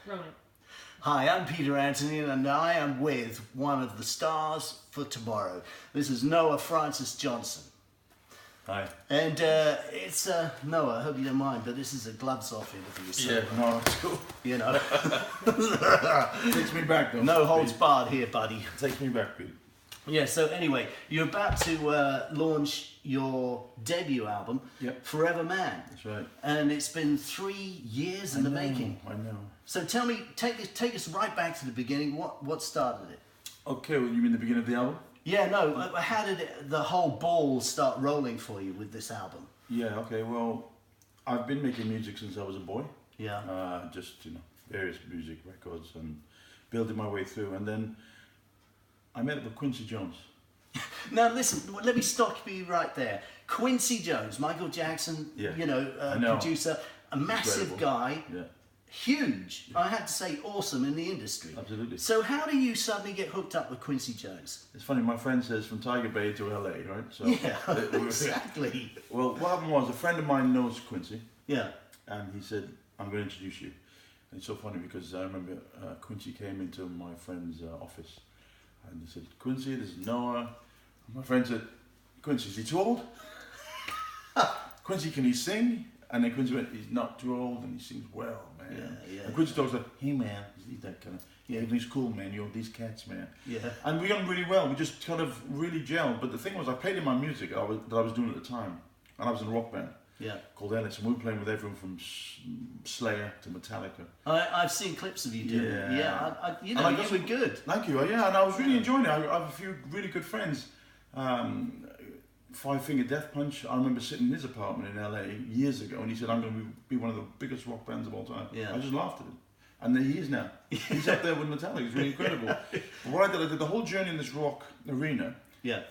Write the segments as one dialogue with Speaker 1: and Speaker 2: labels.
Speaker 1: Rolling.
Speaker 2: Hi, I'm Peter Antony, and I am with one of the stars for tomorrow. This is Noah Francis Johnson.
Speaker 3: Hi.
Speaker 2: And it's Noah, I hope you don't mind, but this is a gloves off interview. So,
Speaker 3: Yeah, no, it's cool.
Speaker 2: you know,
Speaker 3: Takes me back though.
Speaker 2: no holds barred here, buddy.
Speaker 3: Takes me back, Pete.
Speaker 2: Yeah, so anyway, you're about to launch your debut album,
Speaker 3: Yep.
Speaker 2: Foreverman.
Speaker 3: That's right.
Speaker 2: And it's been 3 years in the making.
Speaker 3: I know.
Speaker 2: So tell me, take us right back to the beginning. What started it?
Speaker 3: Okay, well, you mean the beginning of the album?
Speaker 2: Yeah, no. How did the whole ball start rolling for you with this album?
Speaker 3: Yeah, okay, well, I've been making music since I was a boy.
Speaker 2: Yeah.
Speaker 3: Just, various music records and building my way through. And then I met up with Quincy Jones.
Speaker 2: Now listen, let me stop you right there. Quincy Jones, Michael Jackson,
Speaker 3: Yeah.
Speaker 2: a
Speaker 3: I know.
Speaker 2: producer, a massive
Speaker 3: Incredible.
Speaker 2: guy,
Speaker 3: Yeah,
Speaker 2: huge. I have to say, awesome in the industry.
Speaker 3: absolutely.
Speaker 2: So how do you suddenly get hooked up with Quincy Jones?
Speaker 3: It's funny, my friend says from Tiger Bay to LA, right? So
Speaker 2: Yeah, exactly.
Speaker 3: Well, what happened was a friend of mine knows Quincy.
Speaker 2: Yeah.
Speaker 3: And he said, I'm going to introduce you. And it's so funny because I remember Quincy came into my friend's office and he said, Quincy, this is Noah. And my friend said, Quincy, is he too old? Quincy, can he sing? And then Quincy went, he's not too old and he sings well, man.
Speaker 2: Yeah, yeah,
Speaker 3: and Quincy talks like, hey man, he's that kind of, yeah, he's cool, man. You're these cats, man.
Speaker 2: Yeah.
Speaker 3: And we got on really well. We just kind of really gelled. But the thing was, I played in my music that I was doing at the time. And I was in a rock band.
Speaker 2: Yeah.
Speaker 3: Called Ellis, and we were playing with everyone from Slayer to Metallica.
Speaker 2: I've seen clips of you doing it. Yeah. You were good.
Speaker 3: Thank you. Yeah, and I was really enjoying it. I have a few really good friends. Five Finger Death Punch. I remember sitting in his apartment in LA years ago, and he said, "I'm going to be one of the biggest rock bands of all time."
Speaker 2: Yeah.
Speaker 3: I just laughed at him, and there he is now. He's up there with Metallica. It's really incredible. But what I did the whole journey in this rock arena.
Speaker 2: Yeah.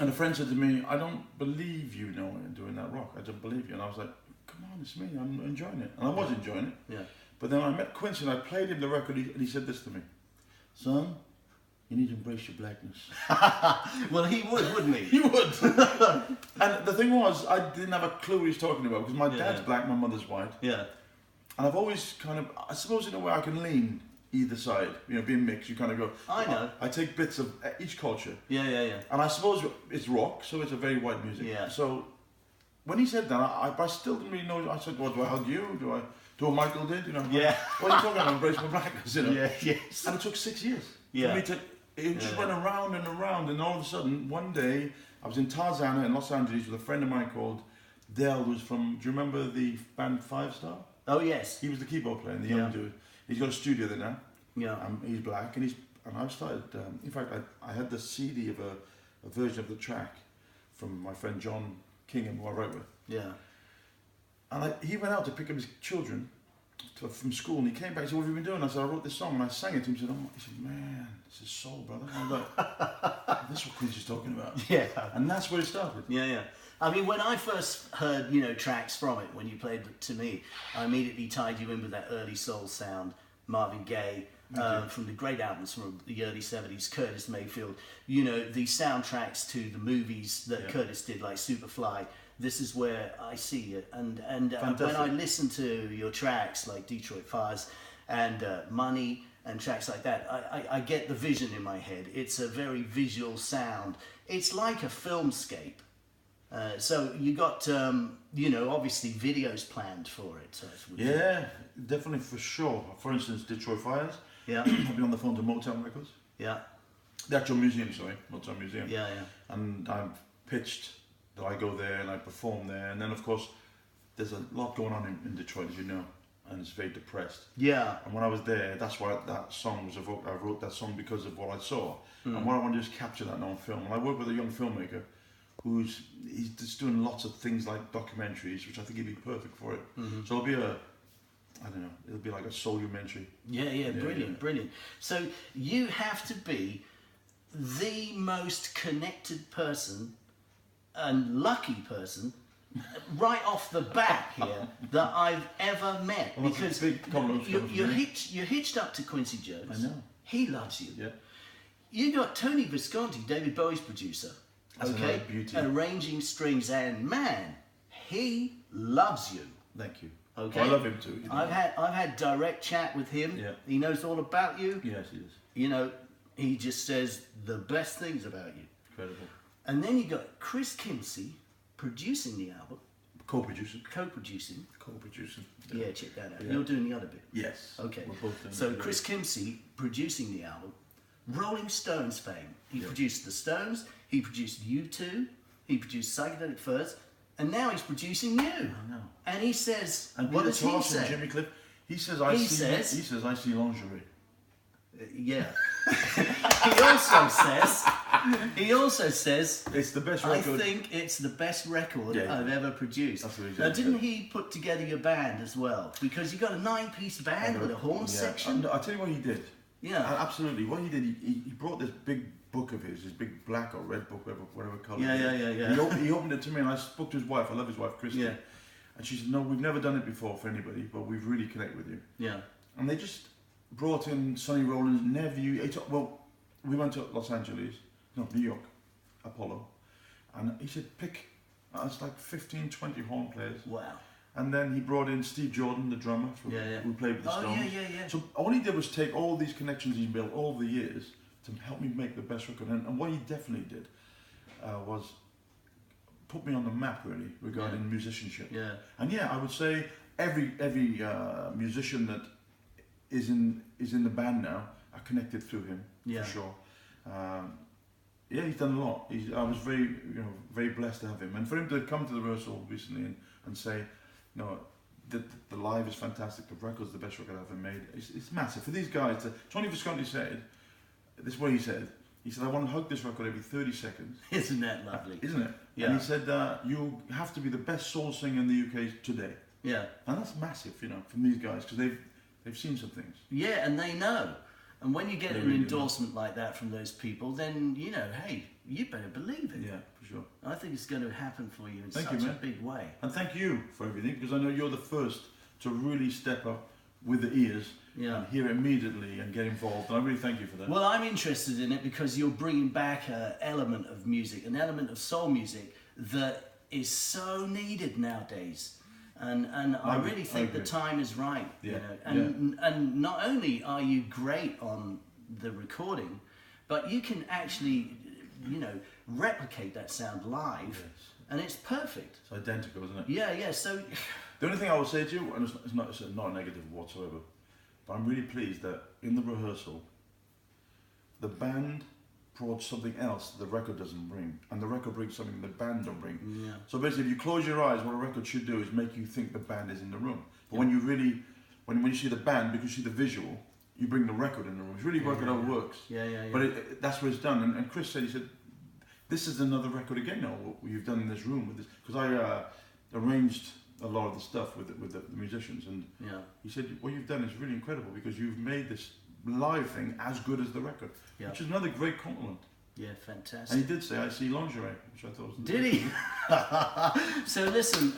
Speaker 3: And a friend said to me, I don't believe you know doing that rock. I don't believe you. And I was like, come on, it's me. I'm enjoying it. And I was enjoying it.
Speaker 2: Yeah.
Speaker 3: But then I met Quincy and I played him the record and he said this to me. Son, you need to embrace your blackness.
Speaker 2: Well, he would, wouldn't he?
Speaker 3: He would. And the thing was, I didn't have a clue what he was talking about because my dad's black, my mother's white.
Speaker 2: Yeah.
Speaker 3: And I've always kind of, I suppose in a way I can lean either side, being mixed, you kind of go,
Speaker 2: I know.
Speaker 3: I take bits of each culture.
Speaker 2: Yeah.
Speaker 3: And I suppose it's rock, so it's a very white music.
Speaker 2: Yeah.
Speaker 3: So when he said that, I still didn't really know. I said, well, do I hug you? Do what Michael did?
Speaker 2: Yeah.
Speaker 3: What are you talking about? Embrace my blackness,
Speaker 2: Yeah, yes.
Speaker 3: And it took 6 years.
Speaker 2: Yeah.
Speaker 3: For me to, it just went around and around, and all of a sudden, one day, I was in Tarzana in Los Angeles with a friend of mine called Dell, who's from, do you remember the band 5 Star?
Speaker 2: Oh, yes.
Speaker 3: He was the keyboard player, the young dude. He's got a studio there now.
Speaker 2: Yeah.
Speaker 3: He's black, and I've started. In fact, I had the CD of a version of the track from my friend John Kingham, who I wrote with.
Speaker 2: Yeah.
Speaker 3: And he went out to pick up his children from school, and he came back. He said, "What have you been doing?" I said, "I wrote this song," and I sang it to him. He said, "Oh," he said, "Man, this is soul, brother." And I was like, "This is what Quincy's talking about."
Speaker 2: Yeah.
Speaker 3: And that's where it started.
Speaker 2: Yeah. I mean, when I first heard, tracks from it, when you played it to me, I immediately tied you in with that early soul sound, Marvin Gaye, from the great albums from the early 70s, Curtis Mayfield, the soundtracks to the movies that Curtis did, like Superfly. This is where I see it. And when I listen to your tracks, like Detroit Fires and Money and tracks like that, I get the vision in my head. It's a very visual sound. It's like a filmscape. So you got, obviously videos planned for it.
Speaker 3: Yeah, definitely, for sure. For instance, Detroit Fires.
Speaker 2: Yeah.
Speaker 3: I've been on the phone to Motown Records.
Speaker 2: Yeah.
Speaker 3: The actual museum, sorry, Motown Museum.
Speaker 2: Yeah.
Speaker 3: And I've pitched that I go there and I perform there. And then, of course, there's a lot going on in Detroit, as you know, and it's very depressed.
Speaker 2: Yeah.
Speaker 3: And when I was there, that's why that song was evoked. I wrote that song because of what I saw. And what I want to do is capture that now on film. And I work with a young filmmaker he's just doing lots of things like documentaries, which I think he'd be perfect for it. So it'll be it'll be like a soul-umentary.
Speaker 2: Yeah, brilliant. So you have to be the most connected person and lucky person right off the bat here that I've ever met.
Speaker 3: Well,
Speaker 2: because you're hitched up to Quincy Jones.
Speaker 3: I know.
Speaker 2: He loves you.
Speaker 3: Yeah.
Speaker 2: You got Tony Visconti, David Bowie's producer.
Speaker 3: That's
Speaker 2: arranging strings, and man, he loves you.
Speaker 3: Thank you.
Speaker 2: Okay.
Speaker 3: I love him too. You know.
Speaker 2: I've had direct chat with him.
Speaker 3: Yeah.
Speaker 2: He knows all about you.
Speaker 3: Yes, he is.
Speaker 2: You know, he just says the best things about you.
Speaker 3: Incredible.
Speaker 2: And then you got Chris Kimsey producing the album.
Speaker 3: Co-producing.
Speaker 2: Co-producing.
Speaker 3: Co-producing.
Speaker 2: Yeah, check that out.
Speaker 3: Yeah.
Speaker 2: You're doing the other bit.
Speaker 3: Yes.
Speaker 2: Okay.
Speaker 3: We're both doing
Speaker 2: So
Speaker 3: it.
Speaker 2: Chris Kimsey producing the album. Rolling Stones fame. He produced the Stones. He produced U2. He produced Psychedelic Furs. And now he's producing you.
Speaker 3: I know.
Speaker 2: And he says,
Speaker 3: And
Speaker 2: what
Speaker 3: Peter
Speaker 2: does he
Speaker 3: Tosh and
Speaker 2: say?
Speaker 3: Jimmy Cliff. He says,
Speaker 2: He says,
Speaker 3: I see lingerie.
Speaker 2: Yeah. he also says,
Speaker 3: It's the best
Speaker 2: I
Speaker 3: record.
Speaker 2: think it's the best record
Speaker 3: Yeah.
Speaker 2: I've ever produced.
Speaker 3: That's what he
Speaker 2: Now,
Speaker 3: said.
Speaker 2: didn't he put together your band as well? Because you got a 9-piece band with a horn section.
Speaker 3: I'll tell you what he did.
Speaker 2: Yeah.
Speaker 3: Absolutely. What he did, he brought this big book of his big black or red book, whatever colour.
Speaker 2: Yeah.
Speaker 3: He opened it to me and I spoke to his wife. I love his wife, Christy.
Speaker 2: Yeah.
Speaker 3: And she said, no, we've never done it before for anybody, but we've really connected with you.
Speaker 2: Yeah.
Speaker 3: And they just brought in Sonny Rollins' nephew. Well, we went to Los Angeles, New York, Apollo. And he said, pick, it's like 15, 20 horn players.
Speaker 2: Wow.
Speaker 3: And then he brought in Steve Jordan, the drummer, who played with the Stones.
Speaker 2: Yeah.
Speaker 3: So all he did was take all these connections he's built over the years to help me make the best record. And what he definitely did was put me on the map, really, regarding musicianship.
Speaker 2: Yeah.
Speaker 3: And I would say every musician that is in the band now are connected through him, for sure. He's done a lot. I was very blessed to have him, and for him to come to the rehearsal recently and say, the live is fantastic. The record's the best record I've ever made. It's massive for these guys. Tony Visconti said, this is what he said. He said, I want to hug this record every 30 seconds.
Speaker 2: Isn't that lovely?
Speaker 3: Isn't it?
Speaker 2: Yeah.
Speaker 3: And he said, you have to be the best soul singer in the UK today.
Speaker 2: Yeah.
Speaker 3: And that's massive, from these guys, because they've seen some things.
Speaker 2: Yeah, and they know. And when you get
Speaker 3: They
Speaker 2: an
Speaker 3: really
Speaker 2: endorsement like that from those people, then, hey, you better believe it.
Speaker 3: Yeah, for sure.
Speaker 2: I think it's going to happen for you in
Speaker 3: Thank
Speaker 2: such
Speaker 3: you,
Speaker 2: a
Speaker 3: man.
Speaker 2: big way.
Speaker 3: And thank you for everything, because I know you're the first to really step up with the ears and hear immediately and get involved. And I really thank you for that.
Speaker 2: Well, I'm interested in it because you're bringing back an element of music, an element of soul music that is so needed nowadays. And I really think the time is right.
Speaker 3: Yeah.
Speaker 2: And not only are you great on the recording, but you can actually, replicate that sound live, and it's perfect.
Speaker 3: It's identical, isn't it?
Speaker 2: Yeah. So
Speaker 3: The only thing I will say to you, and it's not a negative whatsoever, but I'm really pleased that in the rehearsal, the band brought something else the record doesn't bring, and the record brings something the band don't bring.
Speaker 2: Yeah.
Speaker 3: So basically, if you close your eyes, what a record should do is make you think the band is in the room. But when you see the band, because you see the visual, you bring the record in the room. It's really working how it works.
Speaker 2: Yeah.
Speaker 3: But that's what it's done. And Chris said, he said, this is another record again now, what you've done in this room with this. Because I arranged a lot of the stuff with the musicians, and he said, what you've done is really incredible because you've made this live thing as good as the record, which is another great compliment.
Speaker 2: Yeah, fantastic.
Speaker 3: And he did say, I see lingerie, which I thought was...
Speaker 2: Did he? So listen,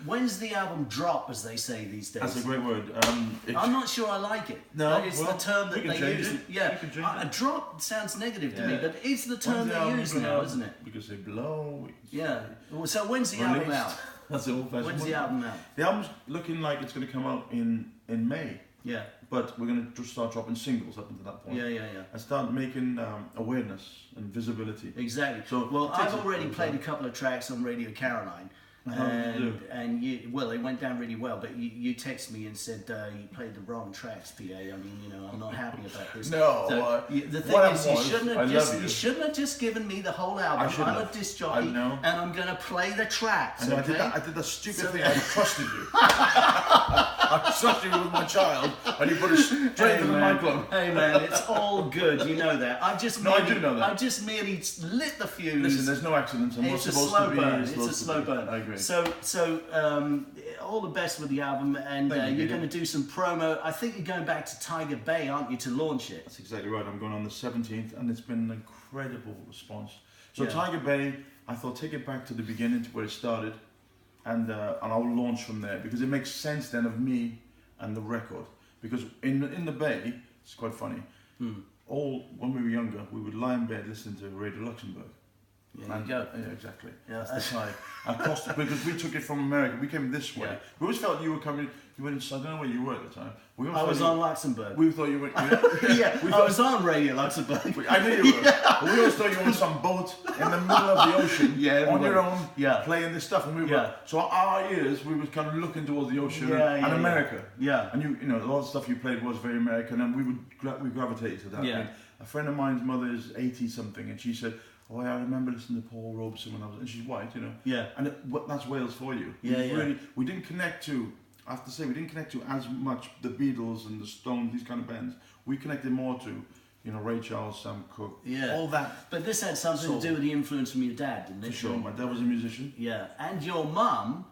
Speaker 2: when's the album drop, as they say these days?
Speaker 3: That's a great word.
Speaker 2: I'm not sure I like it.
Speaker 3: No,
Speaker 2: it's
Speaker 3: well,
Speaker 2: the term that
Speaker 3: we can
Speaker 2: they
Speaker 3: change
Speaker 2: use.
Speaker 3: it.
Speaker 2: Yeah,
Speaker 3: We can change
Speaker 2: a
Speaker 3: it.
Speaker 2: drop sounds negative to me,
Speaker 3: Yeah.
Speaker 2: but it's the term
Speaker 3: When's the
Speaker 2: they
Speaker 3: album
Speaker 2: use
Speaker 3: gonna
Speaker 2: now,
Speaker 3: out?
Speaker 2: isn't it?
Speaker 3: We could say blow.
Speaker 2: Yeah. Well, so when's the album
Speaker 3: Released.
Speaker 2: out?
Speaker 3: That's the old-fashioned
Speaker 2: When's
Speaker 3: one.
Speaker 2: the album out?
Speaker 3: The album's looking like it's going to come out in May,
Speaker 2: Yeah.
Speaker 3: but we're going to just start dropping singles up until that point.
Speaker 2: Yeah.
Speaker 3: And start making awareness and visibility.
Speaker 2: Exactly.
Speaker 3: So
Speaker 2: well,
Speaker 3: it takes
Speaker 2: I've already
Speaker 3: a-
Speaker 2: played a couple of tracks on Radio Caroline.
Speaker 3: How did you do?
Speaker 2: And it went down really well. But you texted me and said you played the wrong tracks, PA. I mean, I'm not happy about this.
Speaker 3: No,
Speaker 2: So, the thing
Speaker 3: what
Speaker 2: is,
Speaker 3: I
Speaker 2: you
Speaker 3: was,
Speaker 2: shouldn't
Speaker 3: I
Speaker 2: have
Speaker 3: love you.
Speaker 2: you shouldn't have just given me the whole album.
Speaker 3: I shouldn't
Speaker 2: I'm a
Speaker 3: have.
Speaker 2: disc jockey,
Speaker 3: I know.
Speaker 2: and I'm going to play the tracks.
Speaker 3: And
Speaker 2: Okay?
Speaker 3: I did that stupid thing. I trusted you. I trusted you with my child, and you put it straight in the nightclub.
Speaker 2: Hey man, it's all good. You know that. I just
Speaker 3: No, I
Speaker 2: merely,
Speaker 3: do know that.
Speaker 2: I just merely lit the fuse.
Speaker 3: Listen, there's no accidents. And what's
Speaker 2: It's a
Speaker 3: supposed
Speaker 2: slow
Speaker 3: to be
Speaker 2: burn.
Speaker 3: is
Speaker 2: It's a
Speaker 3: supposed to
Speaker 2: slow
Speaker 3: be.
Speaker 2: burn.
Speaker 3: I agree.
Speaker 2: So, all the best with the album, and
Speaker 3: Thank you,
Speaker 2: you're
Speaker 3: Peter.
Speaker 2: going to do some promo. I think you're going back to Tiger Bay, aren't you, to launch it?
Speaker 3: That's exactly right. I'm going on the 17th, and it's been an incredible response. So
Speaker 2: Yeah.
Speaker 3: Tiger Bay, I thought take it back to the beginning, to where it started, and I'll launch from there because it makes sense then of me and the record. Because in the Bay, it's quite funny. When we were younger, we would lie in bed listening to Radio Luxembourg.
Speaker 2: There you go.
Speaker 3: Yeah, exactly.
Speaker 2: Yeah.
Speaker 3: That's the tie. Across because we took it from America. We came this way.
Speaker 2: Yeah.
Speaker 3: We always felt you were coming. You went. I don't know where you were at the time.
Speaker 2: I was on Luxembourg.
Speaker 3: We thought you were.
Speaker 2: Yeah, I was on Radio Luxembourg.
Speaker 3: I knew you were. But we always thought you were on some boat in the middle of the ocean, on your own, playing this stuff. And we were. So our ears, we were kind of looking towards the ocean and America.
Speaker 2: Yeah.
Speaker 3: And you know, a lot of stuff you played was very American, and we gravitated to that.
Speaker 2: Yeah.
Speaker 3: I mean, a friend of mine's mother is 80 something, and she said, "Oh, I remember listening to Paul Robeson when I was," and she's white, you know.
Speaker 2: Yeah.
Speaker 3: And that's Wales for you. We didn't connect to. I have to say, we didn't connect to as much the Beatles and the Stones, these kind of bands. We connected more to, you know, Ray Charles, Sam Cooke, all that.
Speaker 2: But this had something to do with the influence from your dad, didn't it?
Speaker 3: For sure, my dad was a musician.
Speaker 2: Yeah, and your mum,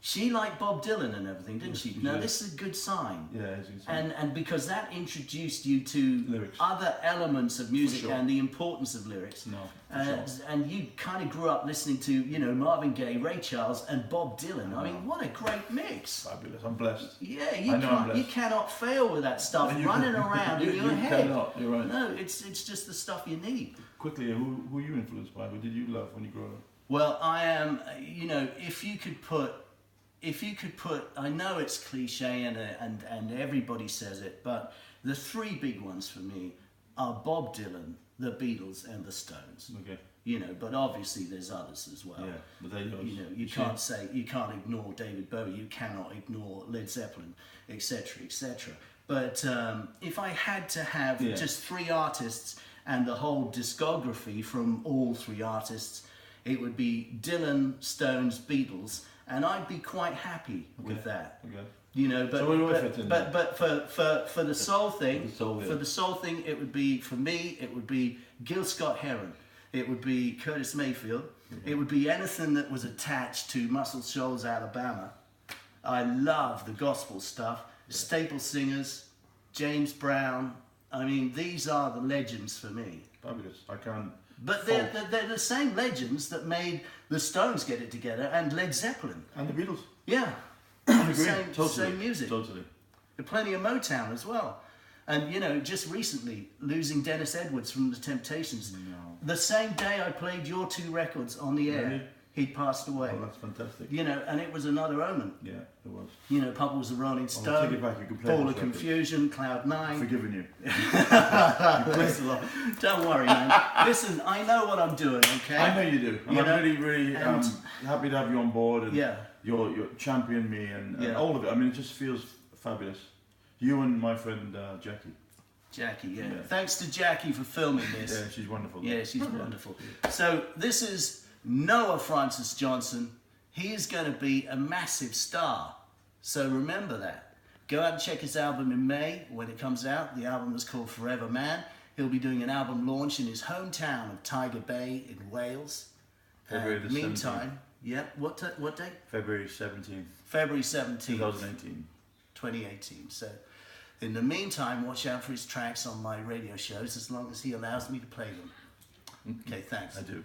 Speaker 2: she liked Bob Dylan and everything, didn't she? Now this is a good sign.
Speaker 3: Yeah, it's a good sign.
Speaker 2: And because that introduced you to
Speaker 3: Lyrics.
Speaker 2: other elements of music
Speaker 3: sure.
Speaker 2: and the importance of lyrics.
Speaker 3: No, for sure.
Speaker 2: And you kind of grew up listening to, you know, Marvin Gaye, Ray Charles, and Bob Dylan. I mean, what a great mix!
Speaker 3: Fabulous. I'm blessed.
Speaker 2: Yeah, you cannot fail with that stuff running around in your head.
Speaker 3: Cannot. You're right.
Speaker 2: No, it's just the stuff you need.
Speaker 3: Quickly, who were you influenced by? Who did you love when you grew up?
Speaker 2: Well, I am. You know, if you could put, I know it's cliche and everybody says it, but the three big ones for me are Bob Dylan, the Beatles, and the Stones.
Speaker 3: Okay.
Speaker 2: You know, but obviously there's others as well.
Speaker 3: Yeah, but they yours.
Speaker 2: You know, you can't ignore David Bowie, you cannot ignore Led Zeppelin, etc., etc. But if I had to have just three artists and the whole discography from all three artists, it would be Dylan, Stones, Beatles, and I'd be quite happy with that.
Speaker 3: Okay.
Speaker 2: You know, but for the soul thing, it would be, for me, it would be Gil Scott-Heron, it would be Curtis Mayfield, it would be anything that was attached to Muscle Shoals, Alabama. I love the gospel stuff, staple singers, James Brown. I mean, these are the legends for me.
Speaker 3: Fabulous. I can't.
Speaker 2: But they're the same legends that made the Stones get it together and Led Zeppelin.
Speaker 3: And the Beatles.
Speaker 2: Yeah.
Speaker 3: I agree.
Speaker 2: Same music.
Speaker 3: Totally.
Speaker 2: Plenty of Motown as well. And, you know, just recently, losing Dennis Edwards from The Temptations.
Speaker 3: No.
Speaker 2: The same day I played your two records on the air,
Speaker 3: Really?
Speaker 2: he passed away.
Speaker 3: Oh, that's fantastic.
Speaker 2: You know, and it was another omen.
Speaker 3: Yeah, it was.
Speaker 2: You know, Papa was a Rolling
Speaker 3: I'll
Speaker 2: Stone,
Speaker 3: take it back. You can play
Speaker 2: Ball
Speaker 3: this
Speaker 2: of
Speaker 3: record.
Speaker 2: Confusion, Cloud Nine.
Speaker 3: Forgiven you.
Speaker 2: Bless the Lord. Don't worry, man. Listen, I know what I'm doing, okay?
Speaker 3: I know you do. And I'm really happy to have you on board. And you're championing me and all of it. I mean, it just feels fabulous. You and my friend Jackie.
Speaker 2: Jackie, yeah. Thanks to Jackie for filming this.
Speaker 3: Yeah, she's wonderful.
Speaker 2: Yeah, she's wonderful. So this is Noah Francis Johnson. He is going to be a massive star. So remember that. Go out and check his album in May when it comes out. The album is called Foreverman. He'll be doing an album launch in his hometown of Tiger Bay in Wales.
Speaker 3: February the 17th.
Speaker 2: Meantime, what date?
Speaker 3: February 17th.
Speaker 2: February 17th.
Speaker 3: 2018.
Speaker 2: 2018. So in the meantime, watch out for his tracks on my radio shows as long as he allows me to play them. Okay, thanks.
Speaker 3: I do.